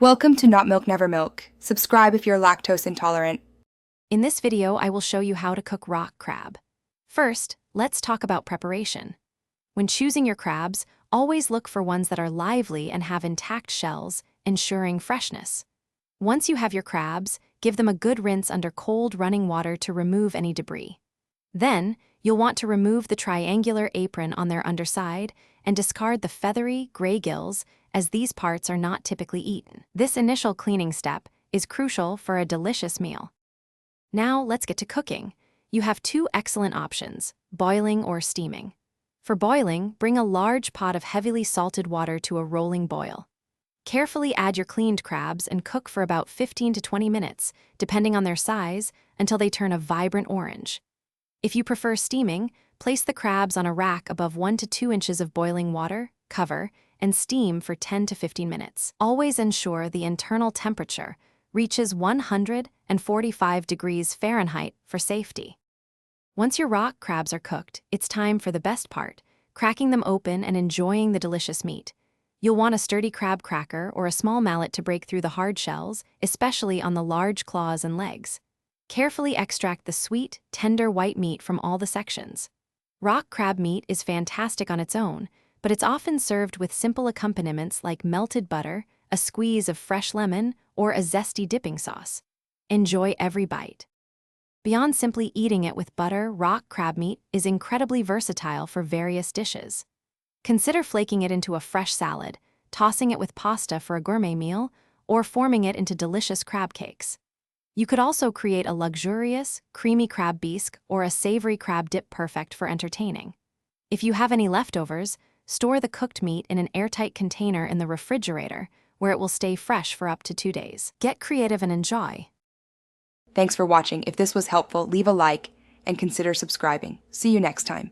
Welcome to Not Milk Never Milk. Subscribe if you're lactose intolerant. In this video, I will show you how to cook rock crab. First, let's talk about preparation. When choosing your crabs, always look for ones that are lively and have intact shells, ensuring freshness. Once you have your crabs, give them a good rinse under cold running water to remove any debris. Then, you'll want to remove the triangular apron on their underside and discard the feathery, gray gills, as these parts are not typically eaten. This initial cleaning step is crucial for a delicious meal. Now let's get to cooking. You have two excellent options, boiling or steaming. For boiling, bring a large pot of heavily salted water to a rolling boil. Carefully add your cleaned crabs and cook for about 15 to 20 minutes, depending on their size, until they turn a vibrant orange. If you prefer steaming, place the crabs on a rack above 1 to 2 inches of boiling water, cover, and steam for 10 to 15 minutes. Always ensure the internal temperature reaches 145 degrees Fahrenheit for safety. Once your rock crabs are cooked, it's time for the best part, cracking them open and enjoying the delicious meat. You'll want a sturdy crab cracker or a small mallet to break through the hard shells, especially on the large claws and legs. Carefully extract the sweet, tender white meat from all the sections. Rock crab meat is fantastic on its own, but it's often served with simple accompaniments like melted butter, a squeeze of fresh lemon, or a zesty dipping sauce. Enjoy every bite. Beyond simply eating it with butter, rock crab meat is incredibly versatile for various dishes. Consider flaking it into a fresh salad, tossing it with pasta for a gourmet meal, or forming it into delicious crab cakes. You could also create a luxurious, creamy crab bisque or a savory crab dip perfect for entertaining. If you have any leftovers, store the cooked meat in an airtight container in the refrigerator, where it will stay fresh for up to 2 days. Get creative and enjoy. Thanks for watching. If this was helpful, leave a like and consider subscribing. See you next time.